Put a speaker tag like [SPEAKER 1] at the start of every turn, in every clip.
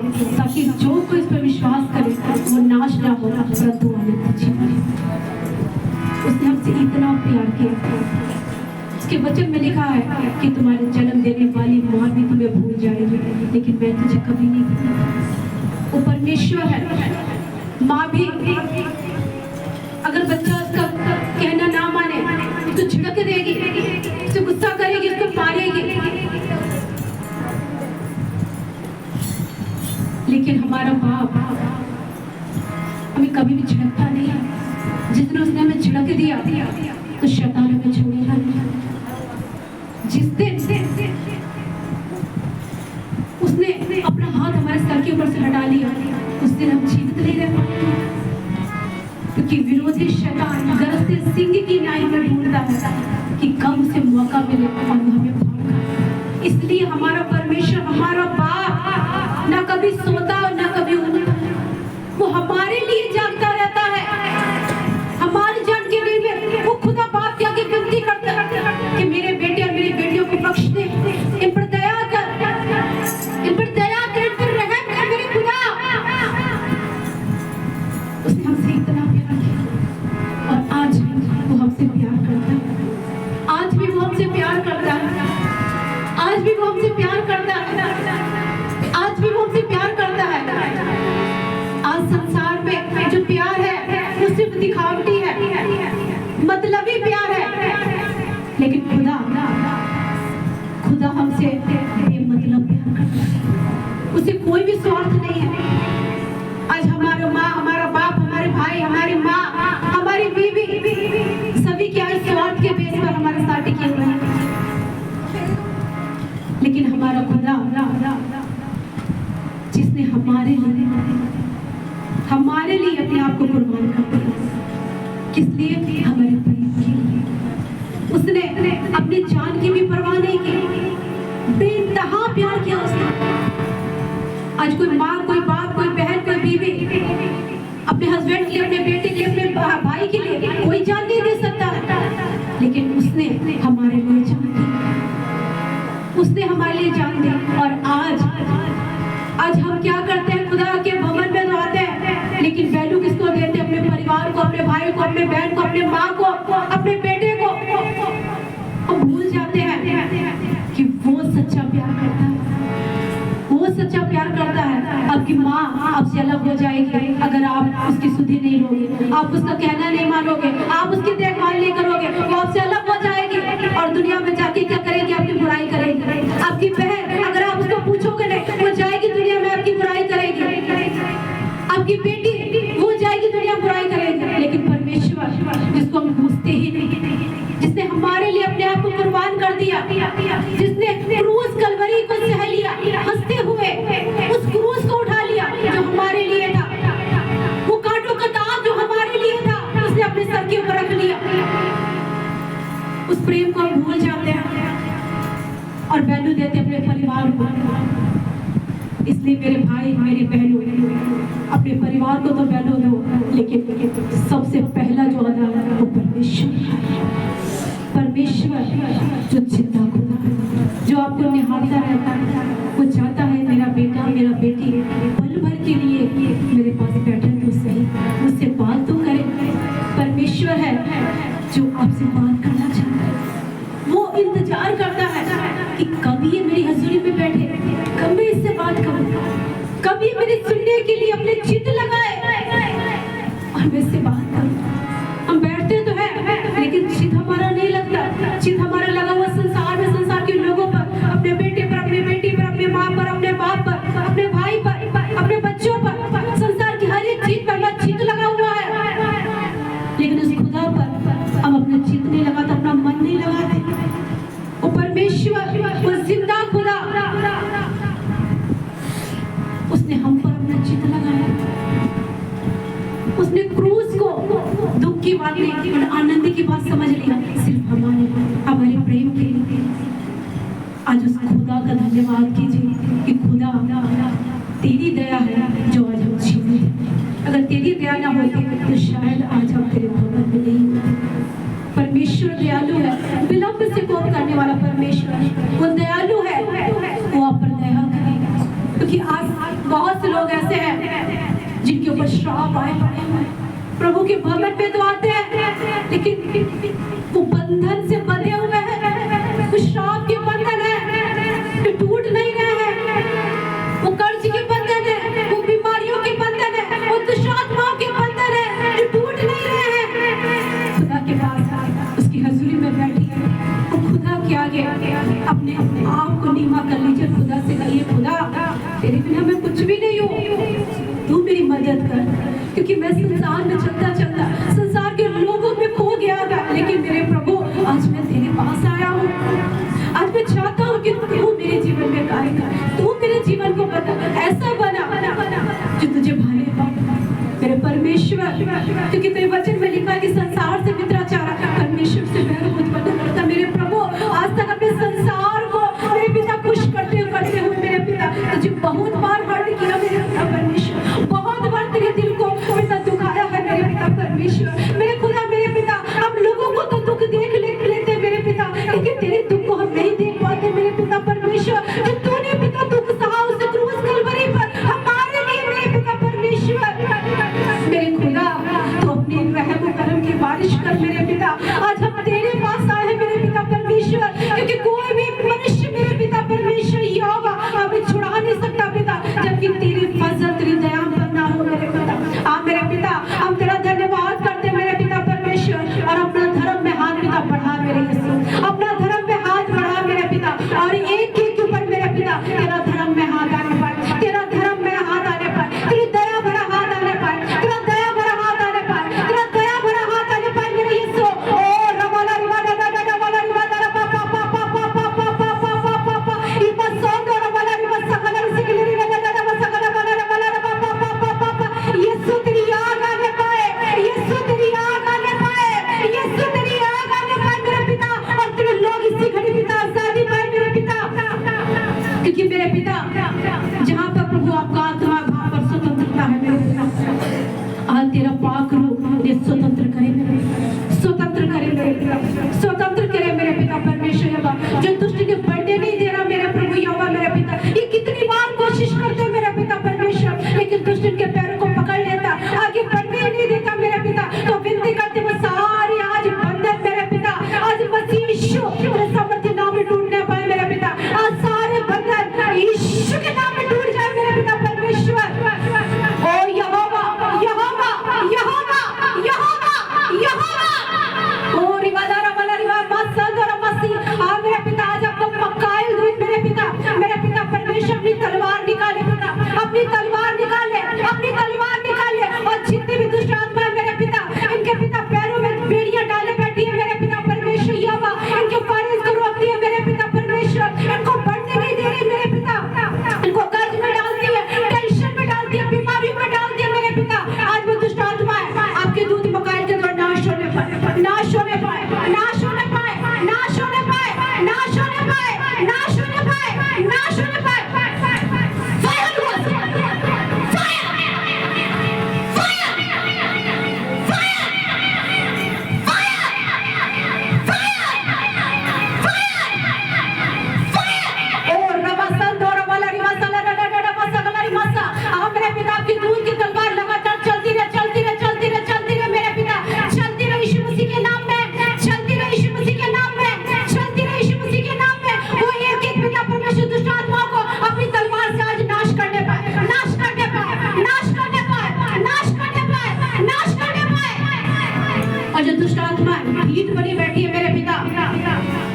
[SPEAKER 1] ताकि जो कोई इस पर विश्वास करे वो नाश ना हो परंतु अनंत जीवन। उसने हमसे इतना प्यार किया। उसके वचन में लिखा है कि तुम्हारे जन्म देने वाली माँ भी तुम्हें भूल जाएगी, लेकिन मैं तुझे कभी नहीं भूलूंगा। वो परमेश्वर है। माँ भी अगर बच्चा उसका कहना ना माने तो झिड़क देगी, उससे गुस्सा करेगी, उसको मारेगी, लेकिन हमारा बाप हमें कभी भी झिड़कता नहीं है। जिस दिन उसने हमें झिड़क दिया तो शैतान हमें छोड़ेगा नहीं। जिस दिन उसने अपना हाथ हमारे सर के ऊपर से हटा लिया उस दिन हम जीवित नहीं रह पाएंगे, क्योंकि विरोधी शैतान गरजते सिंह की नाई में ढूंढता है कि कब उसे मौका मिले और वो हमें भागा। इसलिए हमारा परमेश्वर, हमारा बाप ना कभी सोता और ना कभी उठता, वो हमारे लिए जागता रहता है। हमारे जान के लिए वो खुदा बाप के आगे विनती करता है कि मेरे बेटे और मेरी बेटियों को बख्श दे, इन पर दया कर, इन पर दया कर, इन पर रहम कर मेरे खुदा। उसने हमसे इतना प्यार किया और आज वो हमसे प्यार करता है। आज भी वो हमसे प्यार करता है। आज भी वो हमसे प्यार करता है। आज भी वो हमसे प्यार करता है। आज संसार में जो प्यार है वो सिर्फ दिखावटी है, मतलबी प्यार है, लेकिन खुदा हमसे बेमतलब प्यार करता है। उसे कोई भी स्वार्थ नहीं है। आज हमारा माँ, हमारा बाप, हमारे भाई, हमारी माँ, हमारी बीवी, सभी क्या इस स्वार्थ के बेस पर हमारे साथ टिके हुए हैं, लेकिन हमारा खुदा जिसने हमारे लिए अपने आप को कुर्बान कर दिया, किस लिए? हमारे प्रेम के लिए। उसने अपनी जान की भी परवाह नहीं की, बेइंतहा प्यार किया उसने। आज कोई माँ, कोई बाप, कोई बहन, कोई बीवी अपने हस्बैंड के लिए, अपने बेटे के लिए, अपने भाई के लिए कोई जान नहीं दे सकता, लेकिन उसने हमारे लिए जान दी। उसने हमारे लिए जान दी। और आज हम क्या करते हैं? खुदा के भवन में तो आते हैं, लेकिन वैल्यू किसको देते हैं? अपने परिवार को, अपने भाई को, अपने बहन को, अपने माँ को, अपने बेटे को। हम भूल जाते हैं कि वो सच्चा प्यार करता है। वो सच्चा प्यार करता है। आपकी माँ आपसे अलग हो जाएगी अगर आप उसकी सुधि नहीं लोगे, आप उसका कहना नहीं मानोगे, आप उसकी देखभाल नहीं करोगे, वो आपसे अलग हो जाएगी और दुनिया में जाके क्या करेगी? आपकी बुराई करेगी। आपकी बहन, अगर आप उसको पूछोगे नहीं, वो जाएगी दुनिया में आपकी बुराई करेगी। आपकी बेटी, वो जाएगी दुनिया बुराई करेगी। लेकिन परमेश्वर जिसको हम पूछते ही नहीं, जिसने हमारे लिए अपने आप को कुर्बान कर दिया, जिसने क्रूस कलवरी को सह लिया, हंसते हुए उस क्रूस को उठा लिया जो हमारे लिए था, वो कांटों का ताज जो हमारे लिए था, उसने अपने सर के ऊपर रख लिया। उस प्रेम को हम भूल जाते हैं और वैल्यू देते अपने परिवार को। इसलिए मेरे भाई, मेरी बहनों, अपने परिवार को तो वैल्यू दो, लेकिन सबसे पहला जो अदा है वो परमेश्वर जो जिंदा खुदा, जो आपको निहारता रहता है, वो चाहता है मेरा बेटा, मेरा बेटी पल भर के लिए मेरे पास बैठे तो सही, मुझसे बात तो करे। परमेश्वर है जो आपसे बात करना चाहता है। वो इंतजार करता है कि कभी ये मेरी हजूरी में बैठे, कब मैं इससे बात करूं, कभी मेरे सुनने के लिए अपने चित लगाए और मैं इससे बात करूं। हम बैठते तो हैं, लेकिन चित हमारा नहीं लगता। चित हमारा लगा हुआ संसार में, संसार के लोगों पर, अपने बेटे पर, अपनी बेटी पर, अपने माँ पर, अपने बाप पर, अपने भाई पर, अपने बच्चों पर, संसार की हर एक चीज पर हमारा चित लगा हुआ है। लेकिन उस खुदा पर हम अपना चित नहीं लगाते, अपना मन नहीं लगाते। वो परमेश्वर, वो जिंदा खुदा, उसने हम पर अपना चित लगाया। उसने क्रूस को दुख की बात नहीं की और आनंद की बात समझ लिया, सिर्फ हमारे प्रेम के लिए। आज उस खुदा का धन्यवाद कीजिए कि खुदा तेरी दया है जो आज हम जीवित हैं। अगर तेरी दया ना होती तो शायद आज हम तेरे भवन में नहीं होते। परमेश्वर दयालु है, विलंब से कोप करने वाला परमेश्वर, वो दयालु है, वो आप पर दया करेगा। क्योंकि आज बहुत से लोग ऐसे हैं जिनके ऊपर श्राप आए पड़े हैं। प्रभु के भवन पे तो आते हैं लेकिन वो बंधन से बंधे हुए हैं, वो श्राप के बंधन है, तो टूट नहीं रहे हैं। वो कर्ज के बंधन है, वो बीमारियों के बंधन है, वो दुष्ट आत्माओं के बंधन है, जो टूट नहीं रहे हैं। खुदा के पास उसकी हजूरी में बैठी है, वो खुदा के आगे अपने आप को नीवा कर लीजिए। खुदा से कहिए, खुदा तेरे बिना मैं कुछ भी नहीं हूँ, तू मेरी मदद कर, क्योंकि मैं संसार में चलता चलता संसार के लोगों में खो गया था। लेकिन मेरे प्रभु आज मैं तेरे पास आया हूँ। आज मैं चाहता हूँ कि तू मेरे जीवन में कार्य कर, तू मेरे जीवन को बता, ऐसा बना जो तुझे भाने मेरे परमेश्वर, क्योंकि तेरे वचन में लिखा है कि संसार से मित्राचार परमेश्वर से बैर उत्पन्न करता। मेरे प्रभु आज तक अपने संसार को मेरे पिता खुश करते हुए मेरे पिता तुझे बहुत बार हर्ट किया मेरे पिता परमेश्वर, बहुत बार तेरे दिल को पिता दुखाया है मेरे पिता परमेश्वर। मेरे खुदा मेरे पिता, हम लोगों को तो दुख देख लेते मेरे पिता, लेकिन तेरे दुख को हम नहीं देख पाते मेरे पिता परमेश्वर। जो तूने पिता दुख सहा उस क्रूस कलवरी पर हमारे लिए मेरे पिता परमेश्वर। मेरे खुदा तो अपनी रहम करम की बारिश कर मेरे पिता। आज हम तेरे पास आए हैं मेरे पिता परमेश्वर, क्योंकि कोई भी मनुष्य मेरे पिता परमेश्वर यहोवा हमें छुड़ा नहीं सकता पिता, जबकि तेरी फजल तेरी दया पर ना हो मेरे पिता। मेरे पिता हम तेरा धन्यवाद करते मेरे पिता परमेश्वर, और अपना धर्म में हाथ पिता बढ़ा मेरे यीशु, अपना धर्म में हाथ बढ़ा मेरे पिता, और एक के ऊपर मेरे पिता तेरा धर्म में हाथ आने पर, तेरा धर्म में हाथ आने पर, तेरी दया भरा हाथ आने पर, तेरा दया भरा हाथ आने पर, तेरा दया भरा हाथ आने पर मेरे यीशु। ओ रवाला रिवाला दादा रवाला रिवाला पा पा पा पा पा पा पा पा पा पा पा पा इपा सोंदो रवाला रिवाला सकला सिकली दादा दादा सकला वाला रवाला पा पा पा पा पा पा यीशु तेरी आग आने पाए, यीशु तेरी आग आने पाए, यीशु तेरी आग आने पाए मेरे पिता, और तेरे लोग इसी घड़ी पिता आजादी पाए मेरे पिता, क्योंकि मेरे पिता जहाँ पर प्रभु आपका आत्मा वहाँ पर स्वतंत्रता है मेरे पिता। आज तेरा पाक रूप ये स्वतंत्र करे मेरे पिता, स्वतंत्र करे मेरे पिता, स्वतंत्र करे मेरे पिता परमेश्वर यहोवा। जो दुष्ट ने बढ़ने नहीं दे रहा मेरे प्रभु यहोवा मेरे पिता, ये कितनी बार कोशिश करते मेरे पिता परमेश्वर, लेकिन दुष्ट के पैरों को पकड़ लेता, आगे बढ़ने ही नहीं देता मेरे पिता। तो विनती करते वो सारे आज बंधन मेरे पिता, आज मसीह यीशु तेरे सामर्थ्य नाम में टूटने पाए मेरे पिता। आज सारे बंधन यीशु के नाम में टूट जाए मेरे पिता परमेश्वर। ओ यहोवा यहोवा यहोवा यहोवा यहोवा, ओ रिवाला रवाला रिवा मसल और मसीह मेरे पिता, आज आपको मक्काइल दूत मेरे पिता परमेश्वर अपनी तलवार निकाले पिता, अपनी तलवार निकाले, अपनी तलवार निकाले, और जितने भी दुष्ट आत्मा है मेरे पिता, इनके पिता पैरों में बेड़ियां डाले बैठी है मेरे पिता परमेश्वर यहोवा, इनके फारिज को रोकती है मेरे पिता परमेश्वर, इनको बढ़ने नहीं दे रही मेरे पिता, इनको कर्ज में डालती है, टेंशन में डालती है, बीमारी में डालती है मेरे पिता। आज वो दुष्ट आत्मा है आपके दूत मकान के द्वारा नाश होने पाए, नाश होने पाए, नाश होने पाए, नाश होने पाए, नाश होने पाए, नाश होने पाए, नाश होने पाए।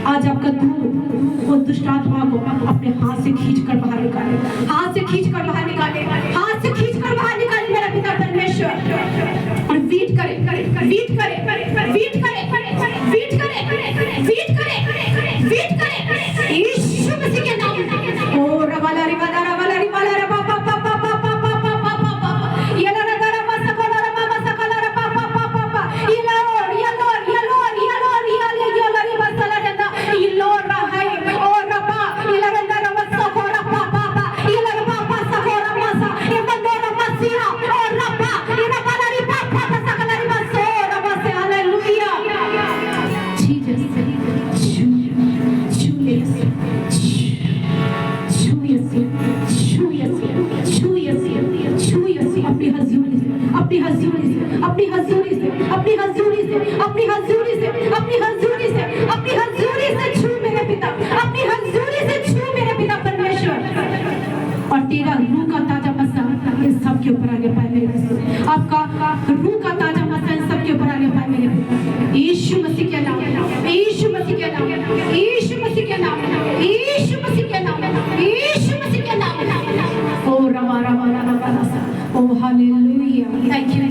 [SPEAKER 1] आज आपका दूत वो दुष्ट आत्मा को अपने हाथ से खींच कर बाहर निकाले, हाथ से खींच कर बाहर निकाले, हाथ से खींच कर बाहर निकाले। अपनी हजूरी से, अपनी हजूरी से, अपनी हजूरी से, अपनी हजूरी से, अपनी हजूरी से, अपनी हजूरी से छू मेरे पिता, अपनी हजूरी से छू मेरे पिता परमेश्वर। और तेरा रूह का ताजा मसा इन सब के ऊपर आने पाए मेरे पिता, आपका रूह का ताजा मसा इन सब के ऊपर आने पाए मेरे पिता, यीशु मसीह के नाम, यीशु मसीह के नाम, यीशु मसीह के नाम, यीशु मसीह के नाम, यीशु मसीह के नाम। ओ रवा रवा रवा रवा, ओ हालेलुया, थैंक यू।